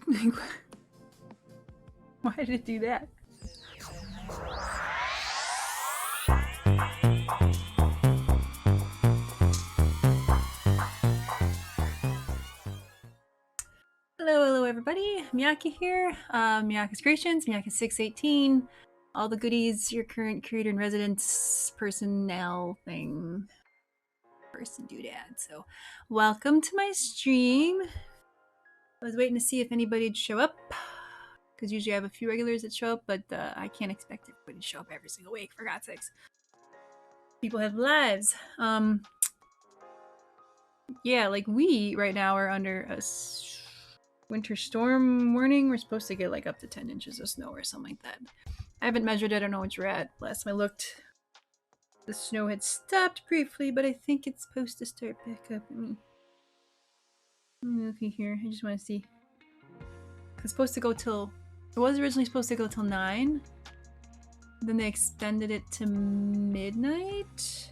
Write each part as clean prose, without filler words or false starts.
Like, why did it do that? Hello everybody. Miyake here. Miyake's Creations, Miyake618. All the goodies, your current creator in residence personnel thing. Person doodad. So, welcome to my stream. I was waiting to see if anybody'd show up, because usually I have a few regulars that show up, but I can't expect everybody to show up every single week, for God's sakes. People have lives. Yeah, like we right now are under a winter storm warning. We're supposed to get like up to 10 inches of snow or something like that. I haven't measured it. I don't know what you're at. Last time I looked, the snow had stopped briefly, but I think it's supposed to start back up. Let me look here. I just want to see. It's supposed to go till... It was originally supposed to go till 9. Then they extended it to midnight.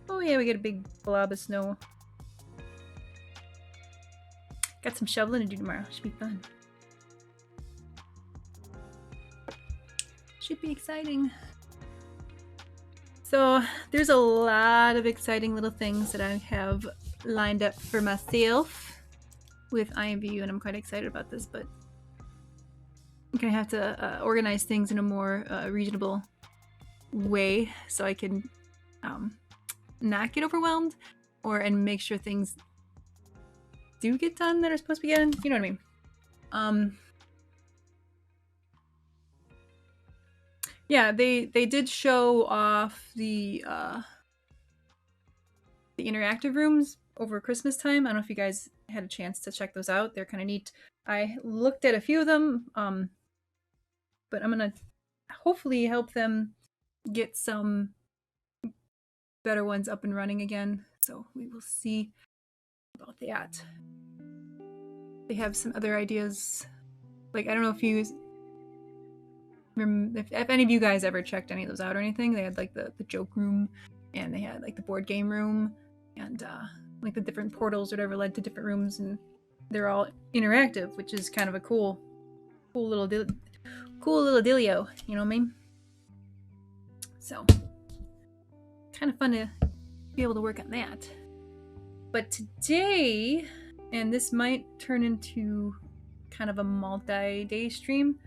Oh yeah, we get a big blob of snow. Got some shoveling to do tomorrow. Should be fun. Should be exciting. So there's a lot of exciting little things that I have lined up for myself with IMVU, and I'm quite excited about this, but I'm gonna have to organize things in a more reasonable way so I can not get overwhelmed and make sure things do get done that are supposed to be done. You know what I mean? Yeah, they did show off the interactive rooms over Christmas time. I don't know if you guys had a chance to check those out. They're kind of neat. I looked at a few of them, but I'm gonna hopefully help them get some better ones up and running again. So we will see about that. They have some other ideas. Like, I don't know if you... If any of you guys ever checked any of those out or anything. They had like the joke room, and they had like the board game room, and like the different portals or whatever led to different rooms, and they're all interactive, which is kind of a cool little dealio, you know what I mean? So kind of fun to be able to work on that. But today, and this might turn into kind of a multi-day stream,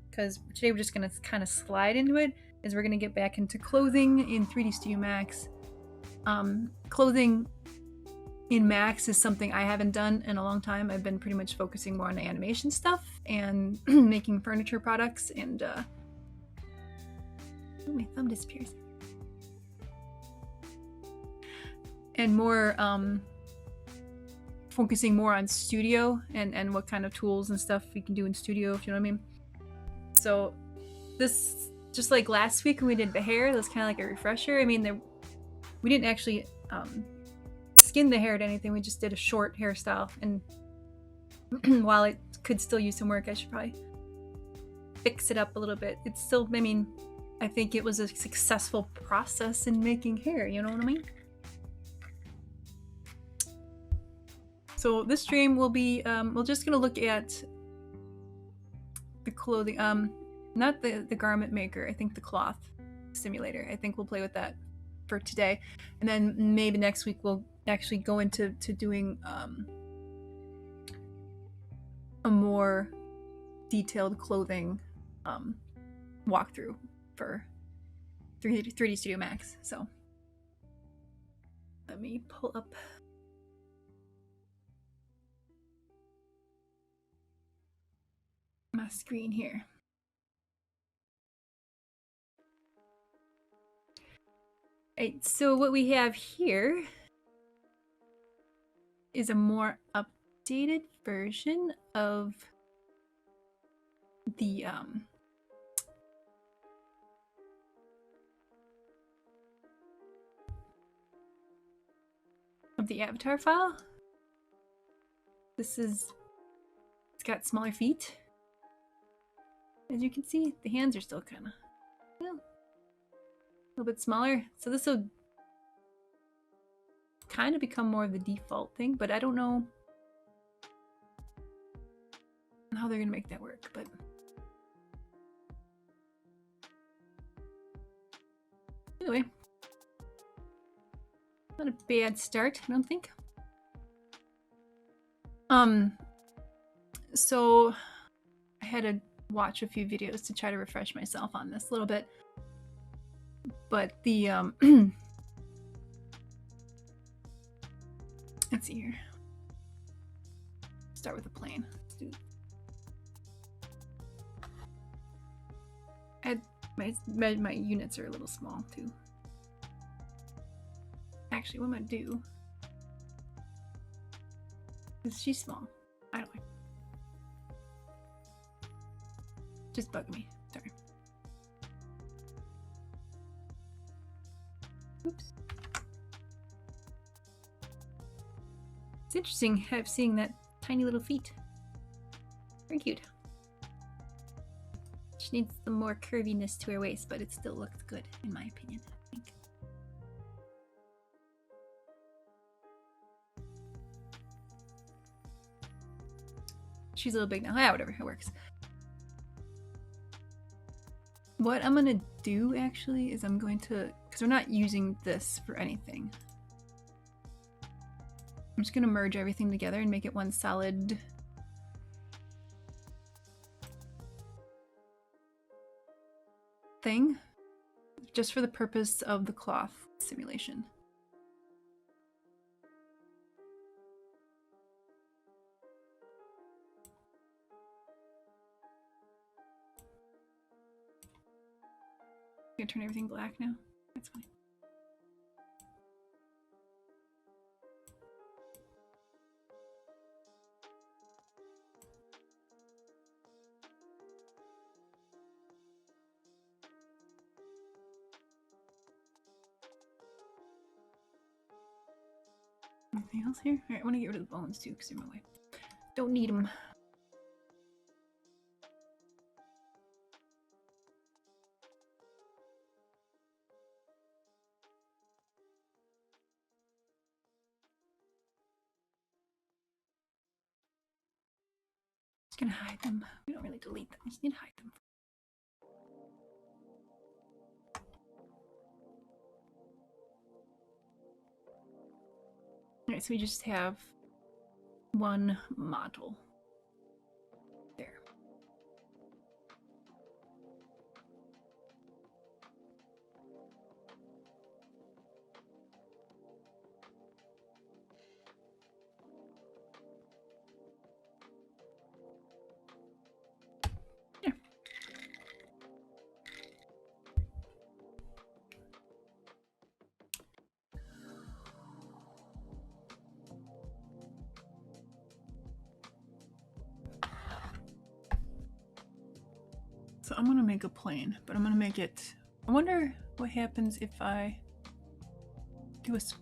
because today we're just going to kind of slide into it, is we're going to get back into clothing in 3D Studio Max. Clothing in Max is something I haven't done in a long time. I've been pretty much focusing more on animation stuff and making furniture products, and oh, my thumb disappears. And more focusing more on studio and what kind of tools and stuff we can do in studio, if you know what I mean. So this, just like last week when we did the hair, that was kind of like a refresher. I mean, we didn't actually skin the hair to anything. We just did a short hairstyle, and while it could still use some work, I should probably fix it up a little bit. It's still, I mean, I think it was a successful process in making hair, you know what I mean? So this stream will be, we're just gonna look at the clothing, not the garment maker, I think the cloth simulator. I think we'll play with that for today, and then maybe next week we'll actually go into doing a more detailed clothing walkthrough for 3D Studio Max. So let me pull up my screen here. Right, so what we have here is a more updated version of the avatar file. This is, it's got smaller feet. As you can see, the hands are still kind of, well, a little bit smaller. So this will kind of become more of the default thing, but I don't know how they're gonna make that work, but anyway, not a bad start, I don't think. So I had to watch a few videos to try to refresh myself on this a little bit, but the let's see here. Start with a plane. My units are a little small too. Actually, what I'm gonna do is she's small. I don't like. Just bug me. Sorry. Oops. It's interesting seeing that tiny little feet. Very cute. She needs some more curviness to her waist, but it still looks good, in my opinion, I think. She's a little big now. Yeah, whatever, it works. What I'm gonna do, actually, is I'm going to... because we're not using this for anything. I'm just gonna merge everything together and make it one solid... thing, just for the purpose of the cloth simulation. I'm gonna turn everything black now. That's fine. Anything else here? Alright, I want to get rid of the bones too, because they're in my way. Don't need them. Just gonna hide them. We don't really delete them, we just need to hide them. Alright, so we just have one model. There. There. So I'm gonna make a plane, but I'm gonna make it... I wonder what happens if I do a spline.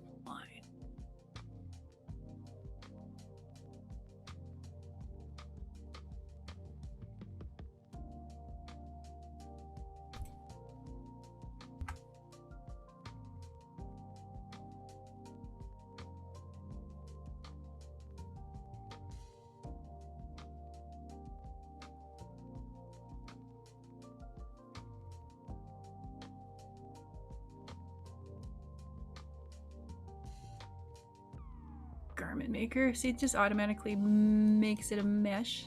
Garment maker. See, it just automatically makes it a mesh.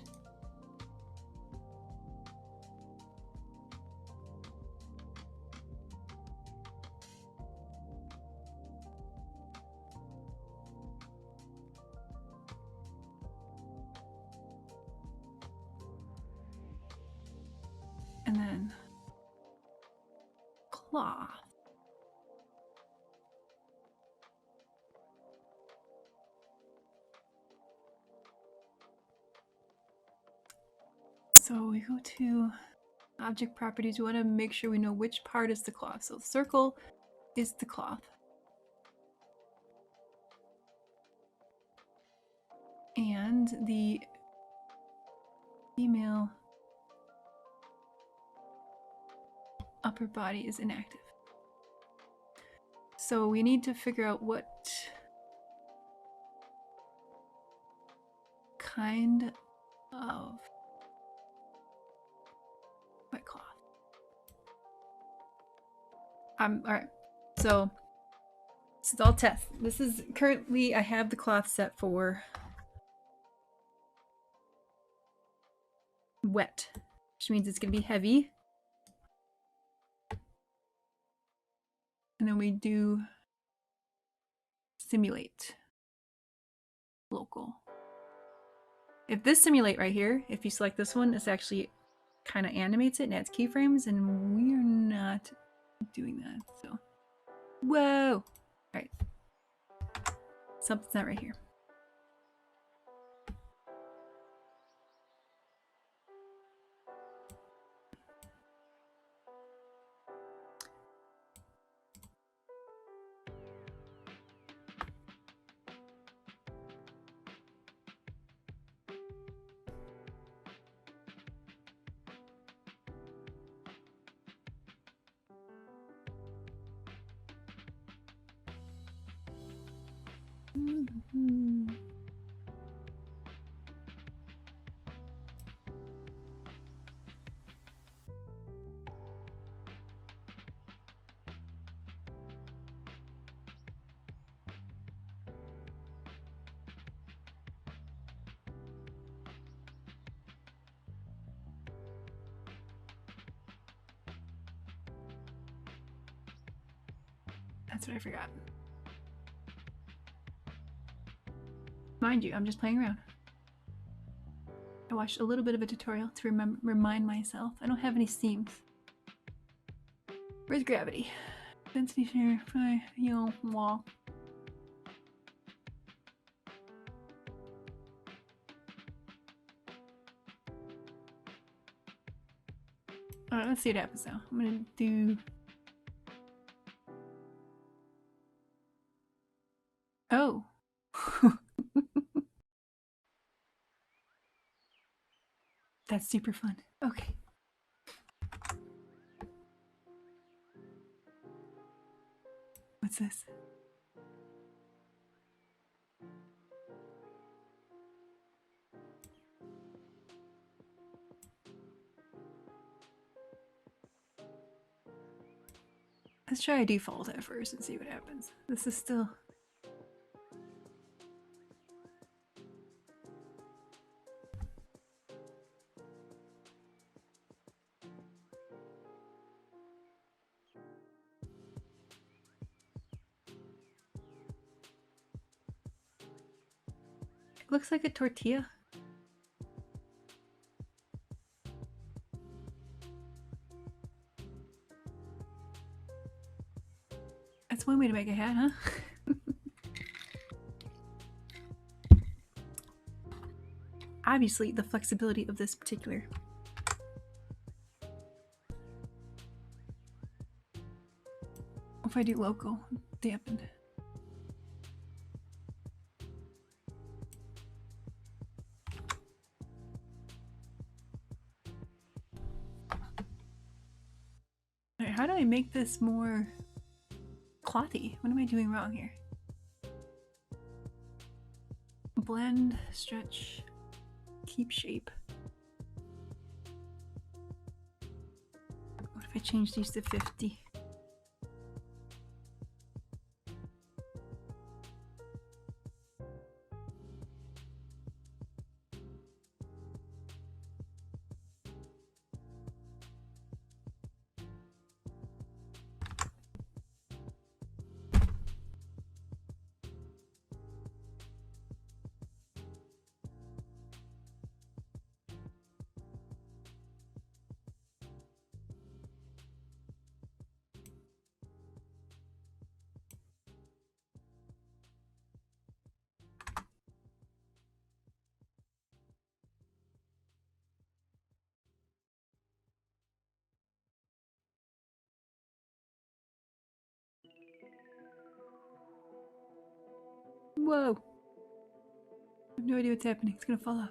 And then cloth. So we go to object properties. We want to make sure we know which part is the cloth. So the circle is the cloth. And the female upper body is inactive. So we need to figure out what kind of Alright. So this is all test. This is currently I have the cloth set for wet, which means it's gonna be heavy. And then we do simulate local. If this simulate right here, if you select this one, this actually kind of animates it and adds keyframes, and we're not doing that. So, whoa! All right, something's not right here. That's what I forgot. Mind you, I'm just playing around. I watched a little bit of a tutorial to remind myself. I don't have any seams. Where's gravity? Density share, wall. Alright, let's see what happens now. I'm gonna do... Oh. That's super fun. Okay. What's this? Let's try a default at first and see what happens. This is still... It looks like a tortilla. That's one way to make a hat, huh? Obviously, the flexibility of this particular. If I do local, dampened. Alright, how do I make this more clothy? What am I doing wrong here? Blend, stretch, keep shape. What if I change these to 50? Whoa! I have no idea what's happening. It's gonna fall off.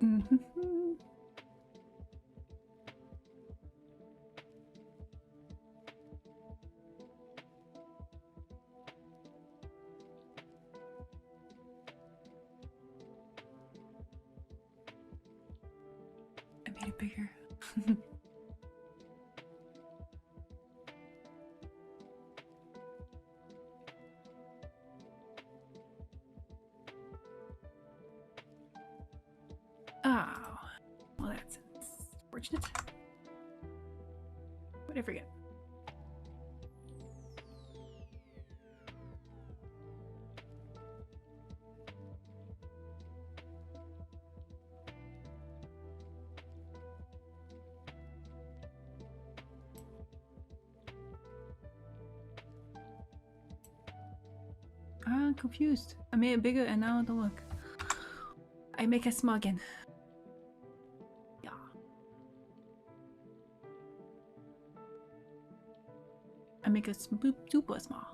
Mm-hmm. I made it bigger. Oh, well, that's unfortunate. What did I forget? I'm confused. I made it bigger and now don't look. I make it small again. Yeah. I make it super small.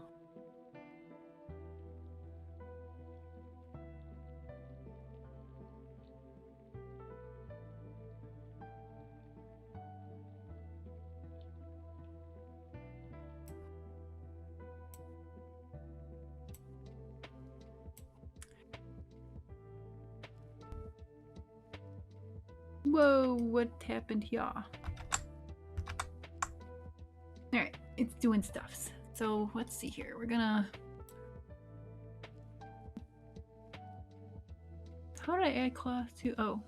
Whoa, what happened here? Alright, it's doing stuffs. So let's see here. We're gonna... How did I add cloth to... Oh.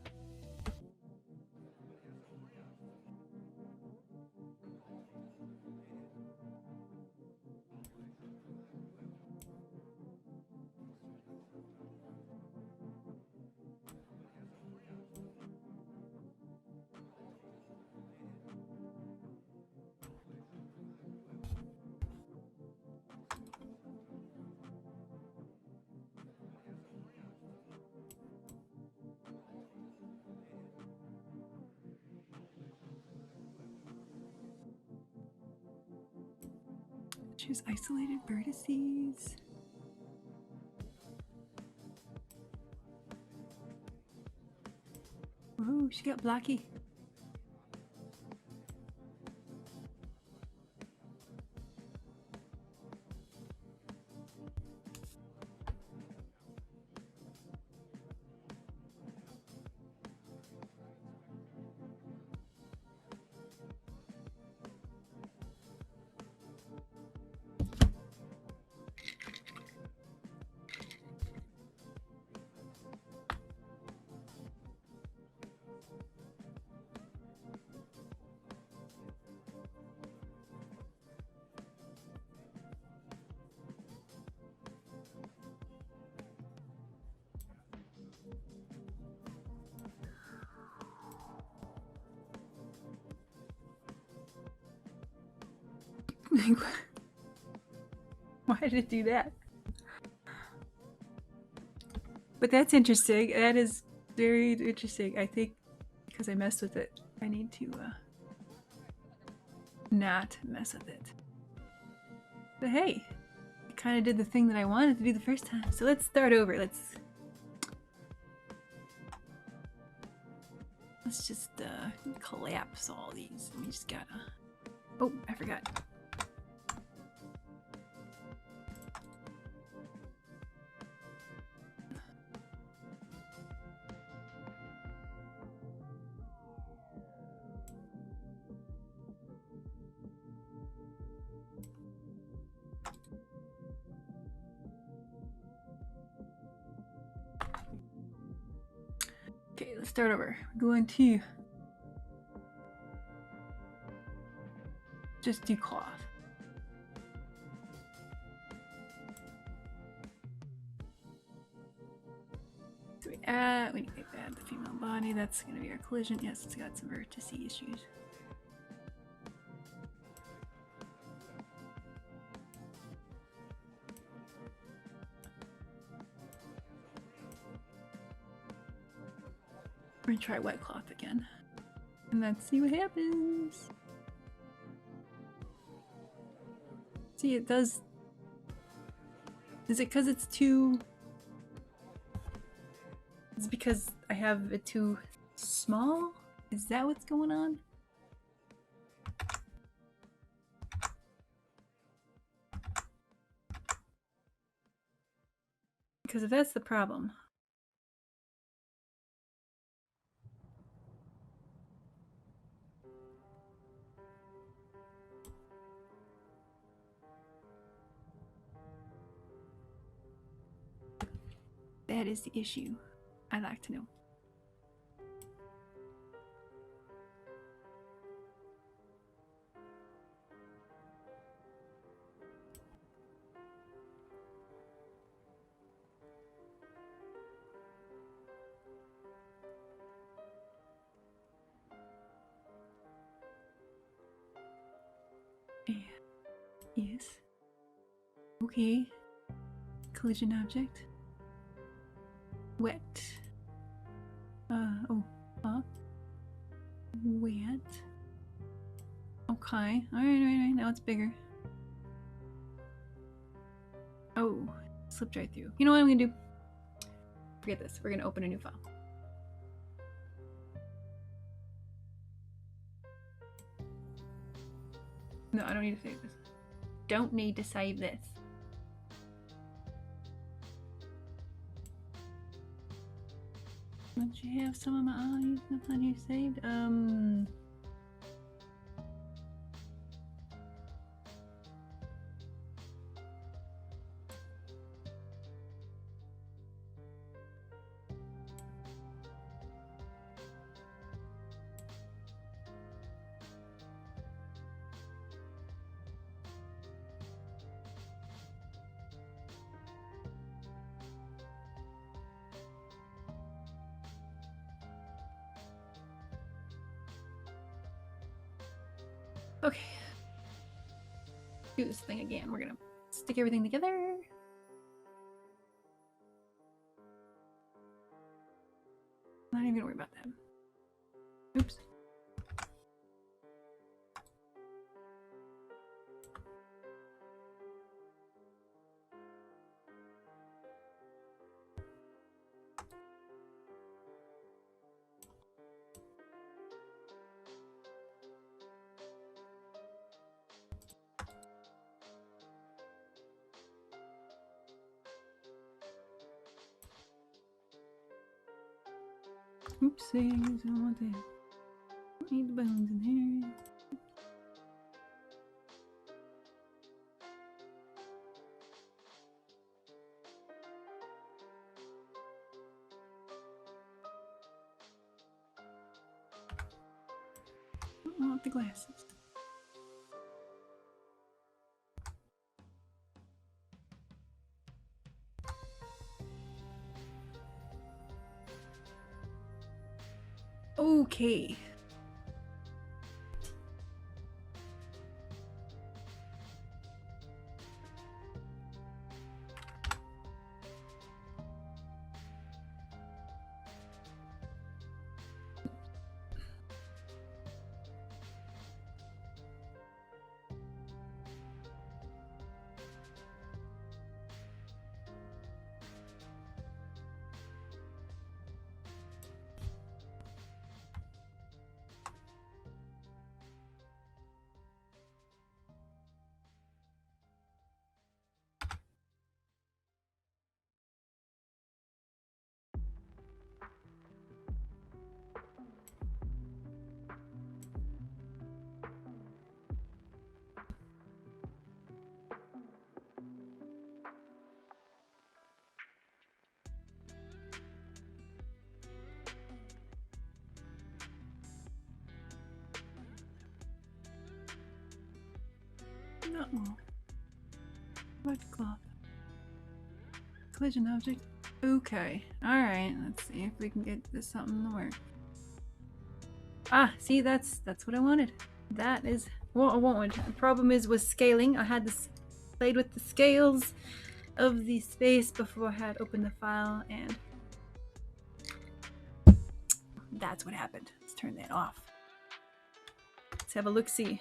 Choose isolated vertices. Ooh, she got blocky. Why did it do that? But that's interesting. That is very interesting. I think because I messed with it, I need to not mess with it. But hey, I kind of did the thing that I wanted to do the first time. So let's start over. Let's just collapse all these. We just gotta... Oh, I forgot. Okay, let's start over. We're going to just do cloth. So we need to add the female body. That's going to be our collision. Yes, it's got some vertice issues. We're gonna try wet cloth again. And let's see what happens. See, it does... Is it because it's too... Is it because I have it too small? Is that what's going on? Because if that's the problem... That is the issue. I'd like to know. Yes. Okay. Collision object. Wet. Wet. Okay. Alright. Now it's bigger. Oh, slipped right through. You know what I'm gonna do? Forget this. We're gonna open a new file. No, I don't need to save this. Don't need to save this. Don't you have some of my eyes? Nothing you saved? Okay. Do this thing again. We're gonna stick everything together. Not even gonna worry about that. Oops. Oopsies, I don't want that. Don't need the bones in here. Don't want the glasses. Okay. Not well. Red cloth. Collision object. Okay. Alright, let's see if we can get this something to work. Ah, see, that's what I wanted. That is what I wanted. The problem is with scaling. I had this played with the scales of the space before I had opened the file, and that's what happened. Let's turn that off. Let's have a look-see.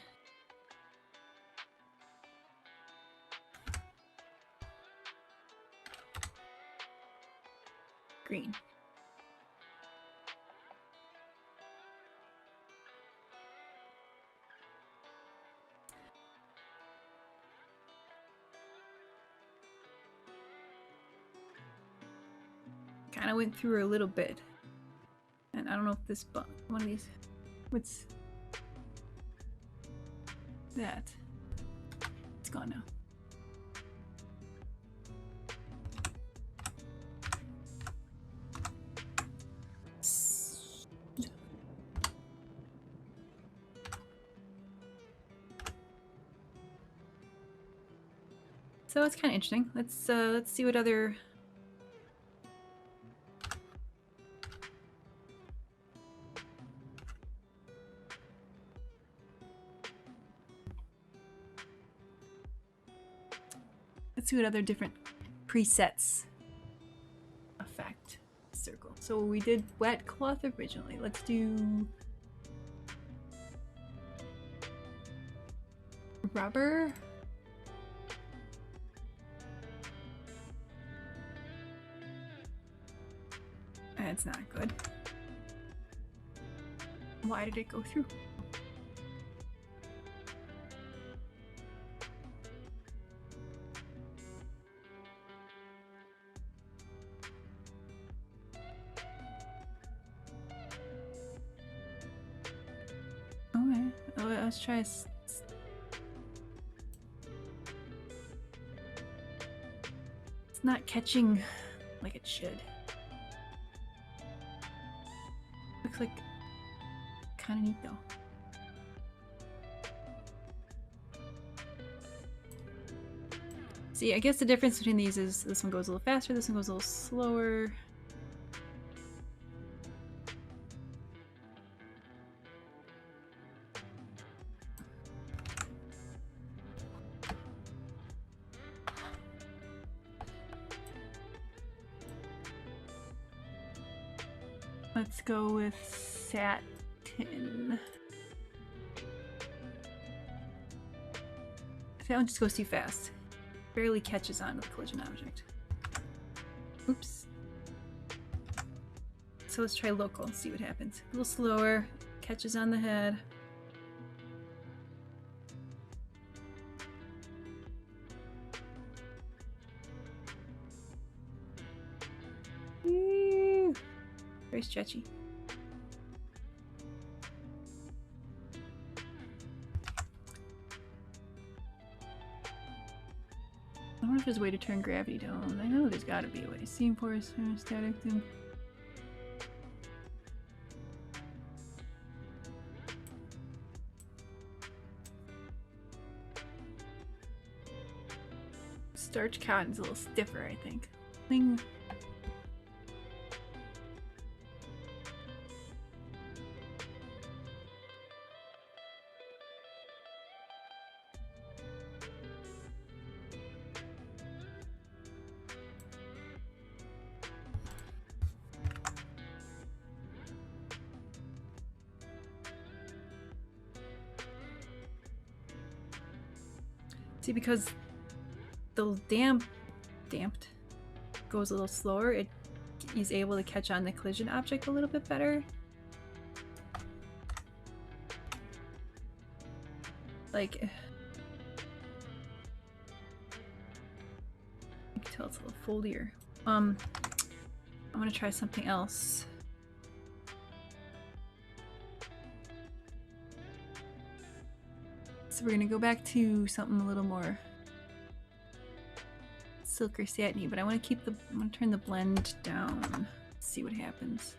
Green. kind of went through her a little bit. And I don't know if this one of these, what's that? It's gone now. So it's kind of interesting. Let's see what other. Let's see what other different presets affect circle. So we did wet cloth originally. Let's do rubber. That's not good. Why did it go through? Okay, let's try. It's not catching like it should. Looks like kind of neat though. See, I guess the difference between these is this one goes a little faster, this one goes a little slower. Let's go with satin. That one just goes too fast. Barely catches on to the collision object. Oops. So let's try local and see what happens. A little slower, catches on the head. Woo! Very stretchy. I wonder if there's a way to turn gravity down. I know there's gotta be a way. Seam force, static thing. Starch cotton's a little stiffer, I think. Bling. See, because the damped goes a little slower, it is able to catch on the collision object a little bit better. Like, you can tell it's a little foldier. I'm gonna try something else. So we're gonna go back to something a little more silk or satiny, but I want to turn the blend down. See what happens.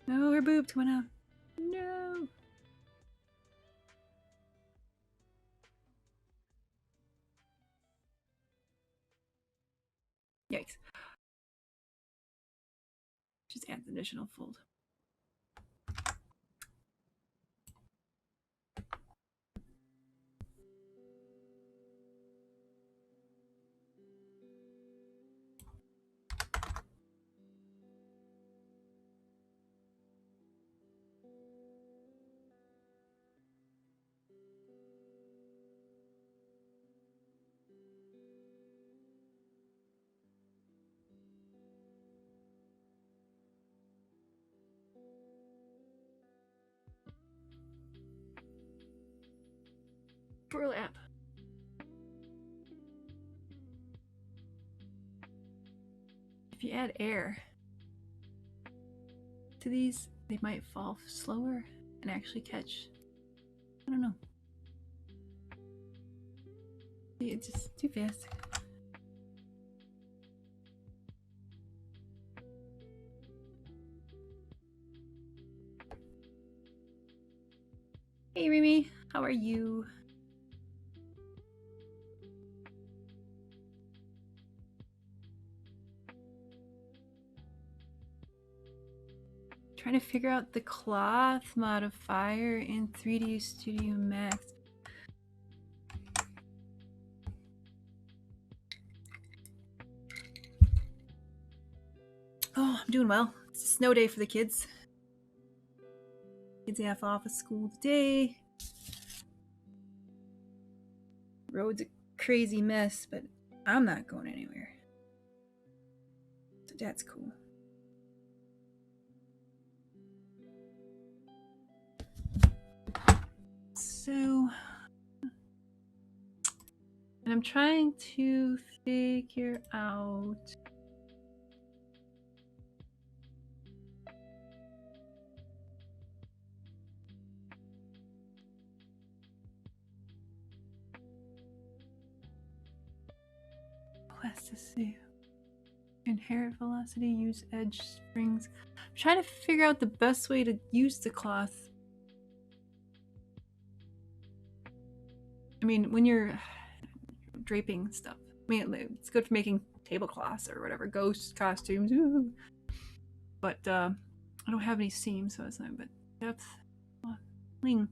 No, her boobs went out. No. Yikes. Just add an additional fold. burlap. If you add air to these, they might fall slower and actually catch. I don't know. It's just too fast. Hey Remy, how are you? Trying to figure out the cloth modifier in 3D Studio Max. Oh, I'm doing well. It's a snow day for the kids. Kids have off of school today. Road's a crazy mess, but I'm not going anywhere. So that's cool. So, and I'm trying to figure out plasticity, inherent velocity, use edge springs. I'm trying to figure out the best way to use the cloth. I mean, when you're draping stuff, I mean, it's good for making tablecloths or whatever, ghost costumes. Ooh. But I don't have any seams, so it's not. But depth, wing.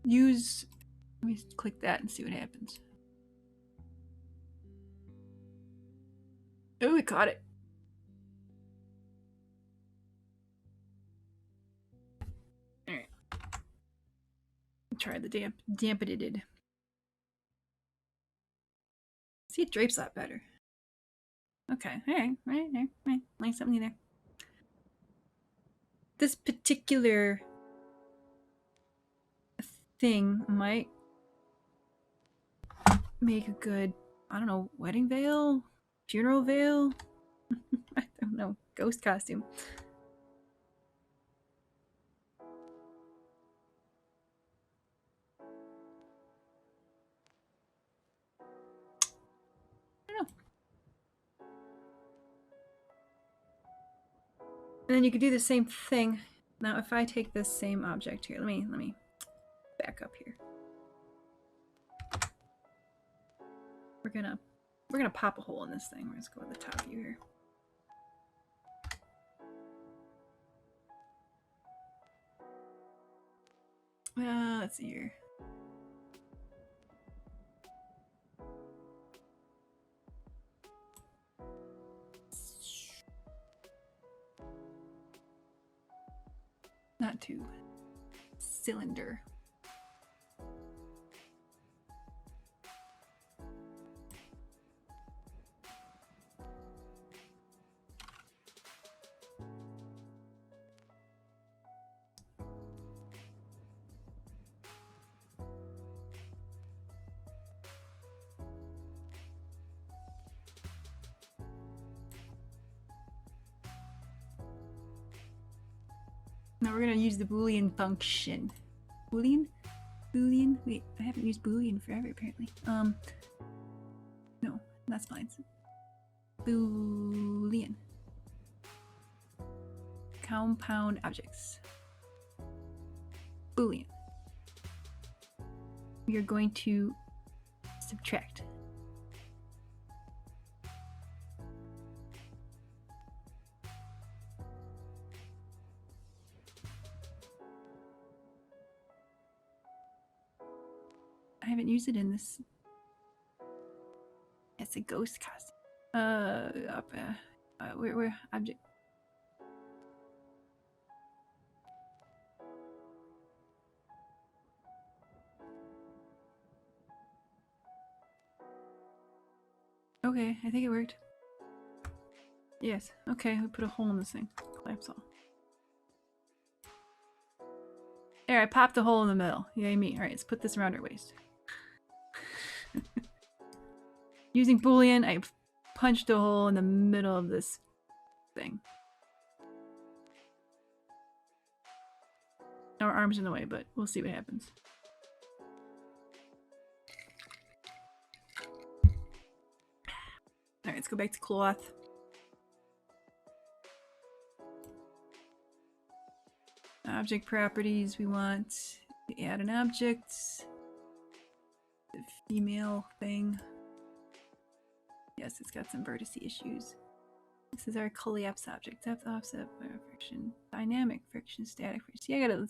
Use. Let me click that and see what happens. Oh, we caught it. All right. Try the dampened. See, it drapes a lot better. Okay, all right, like something there. This particular thing might make a good, I don't know, wedding veil, funeral veil. I don't know, ghost costume. I don't know. And then you could do the same thing. Now, if I take this same object here, let me back up here. We're gonna pop a hole in this thing. Let's go to the top view here. Let's see here. Not too. Cylinder. Now we're gonna use the Boolean function. Boolean? Boolean? Wait, I haven't used Boolean forever apparently. No, that's fine. Boolean. Compound objects. Boolean. We are going to subtract. I haven't used it in this. It's a ghost costume. Where object? Okay, I think it worked. Yes. Okay, we put a hole in this thing. Collapse all. There, I popped a hole in the middle. Yay me. Alright, let's put this around her waist. Using Boolean, I punched a hole in the middle of this thing. Our arm's in the way, but we'll see what happens. Alright, let's go back to cloth. Object properties, we want to add an object. The female thing. Yes, it's got some vertice issues. This is our collapse object. Depth, offset, friction, dynamic friction, static friction. See, I gotta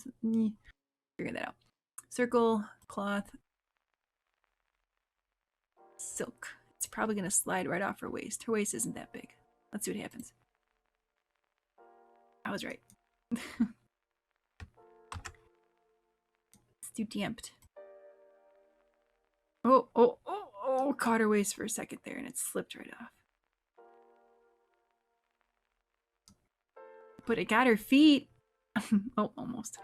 figure that out. Circle, cloth, silk. It's probably gonna slide right off her waist. Her waist isn't that big. Let's see what happens. I was right. It's too damped. Oh, caught her waist for a second there and it slipped right off. But it got her feet. Oh, almost.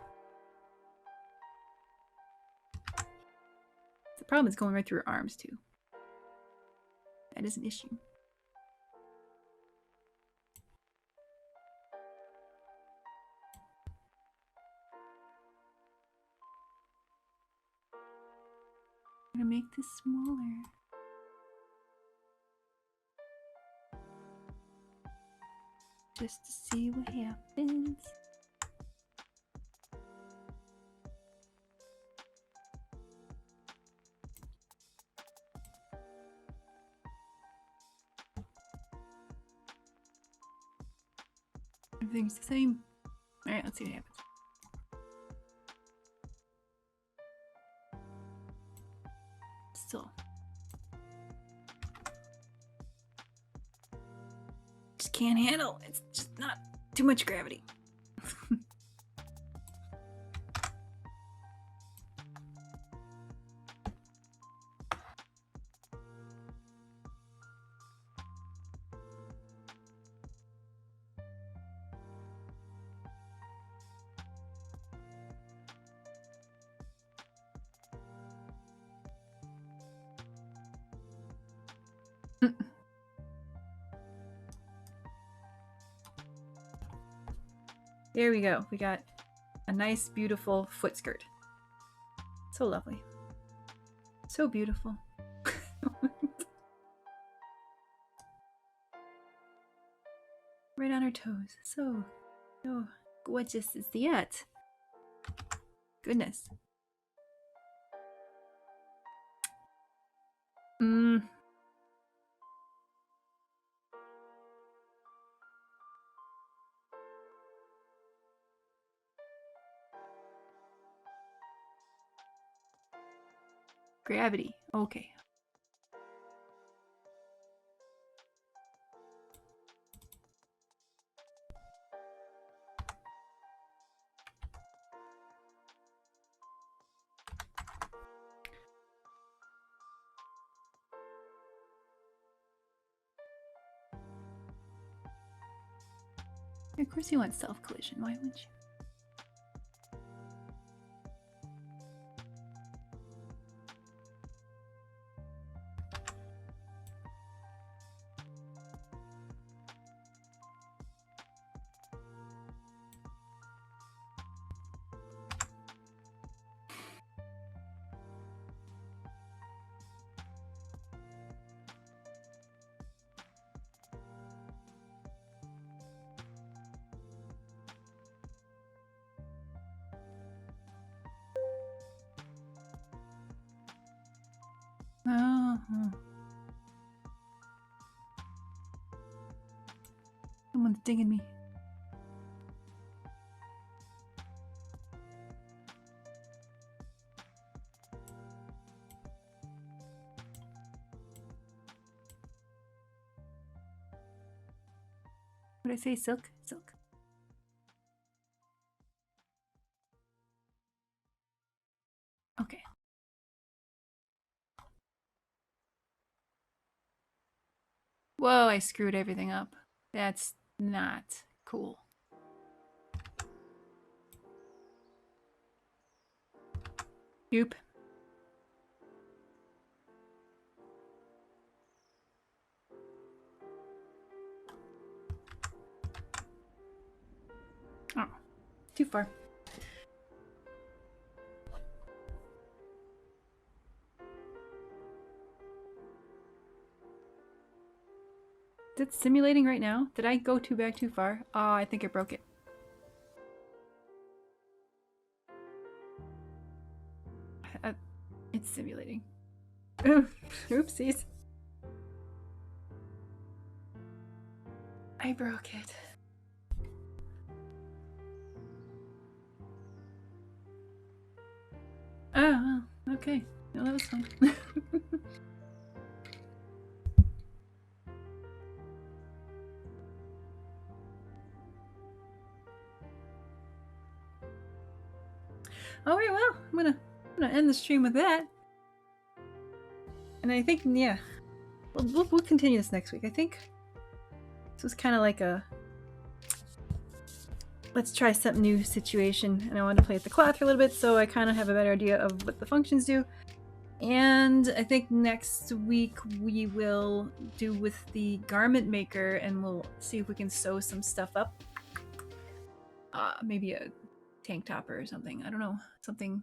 The problem is going right through her arms too. That is an issue. I'm gonna make this smaller. Just to see what happens. Everything's the same. Alright, let's see what happens. Still. Just can't handle. It's just not too much gravity. There we go. We got a nice, beautiful foot skirt. So lovely. So beautiful. Right on her toes. So gorgeous is that. Goodness. Gravity. Okay. Of course you want self-collision, why wouldn't you? Someone's digging me. What did I say? Silk? Silk. Okay. Whoa, I screwed everything up. That's not cool. Oop. Oh, too far. Is it simulating right now? Did I go back too far? Oh, I think I broke it. It's simulating. Oopsies. I broke it. Oh, okay. No, that was fun. Alright, well, I'm gonna end the stream with that. And I think, yeah, we'll continue this next week. I think this was kind of like a let's try something new situation, and I wanted to play with the cloth for a little bit, so I kind of have a better idea of what the functions do. And I think next week we will do with the garment maker, and we'll see if we can sew some stuff up. Maybe a tank topper or something. I don't know. Something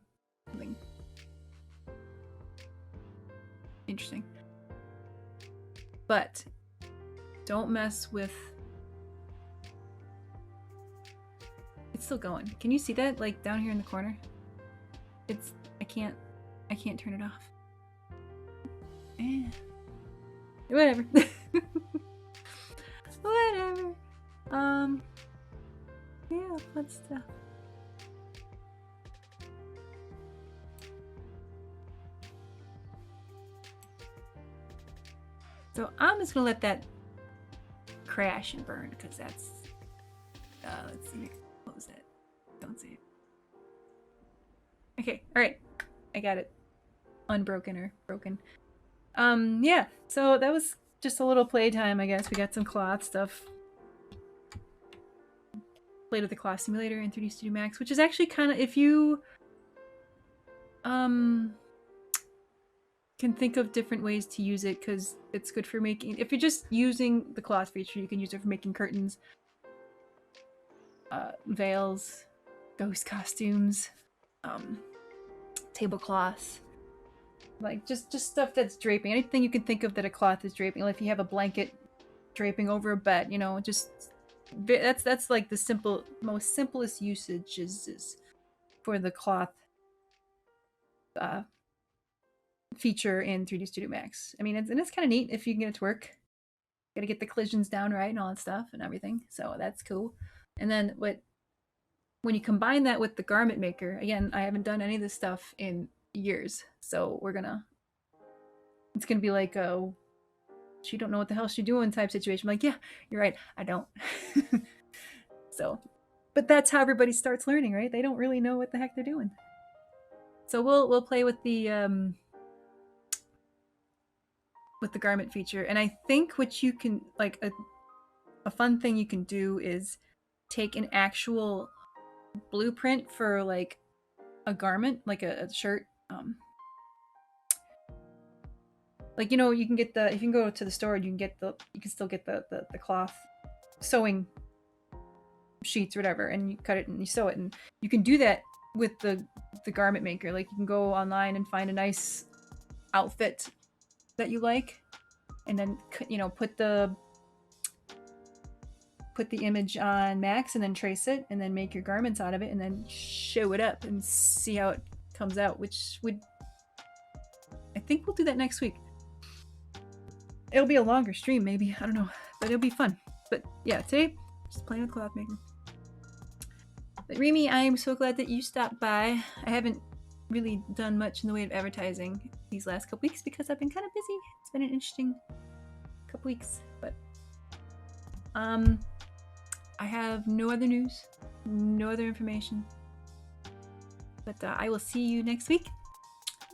interesting. But don't mess with... It's still going. Can you see that? Like down here in the corner? It's... I can't turn it off. Whatever. Whatever. Yeah, fun stuff. So I'm just gonna let that crash and burn because that's let's see, what was that? Don't see it. Okay, alright. I got it. Unbroken or broken. Yeah, so that was just a little playtime, I guess. We got some cloth stuff. Played with the cloth simulator in 3D Studio Max, which is actually kind of, if you can think of different ways to use it, because it's good for making, if you're just using the cloth feature, you can use it for making curtains, veils, ghost costumes, tablecloths, like just stuff that's draping. Anything you can think of that a cloth is draping. Like if you have a blanket draping over a bed, you know, just that's like the most simplest usage is for the cloth feature in 3D Studio Max. I mean, it's kind of neat if you can get it to work. Got to get the collisions down right and all that stuff and everything. So that's cool. And then when you combine that with the garment maker, again, I haven't done any of this stuff in years, so it's gonna be like she don't know what the hell she's doing type situation. I'm like, yeah, you're right, I don't. So, but that's how everybody starts learning, right? They don't really know what the heck they're doing. So we'll play with the garment feature, and I think what you can, like, a fun thing you can do is take an actual blueprint for like a garment, like a shirt, like, you know, you can get if you can go to the store, you can still get the cloth sewing sheets or whatever, and you cut it and you sew it, and you can do that with the garment maker. Like, you can go online and find a nice outfit that you like, and then, you know, put the image on Max and then trace it and then make your garments out of it and then show it up and see how it comes out, which would, I think we'll do that next week. It'll be a longer stream, maybe, I don't know, but it'll be fun. But yeah, today, just playing with cloth maker. But Remy, I am so glad that you stopped by. I haven't really done much in the way of advertising these last couple weeks because I've been kind of busy. It's been an interesting couple weeks, but I have no other news, no other information. But I will see you next week.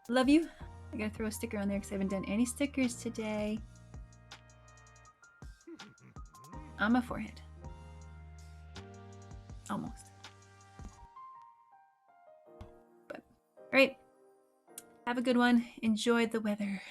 Love you. I gotta throw a sticker on there because I haven't done any stickers today. On my forehead. Almost. But, alright. Have a good one. Enjoy the weather.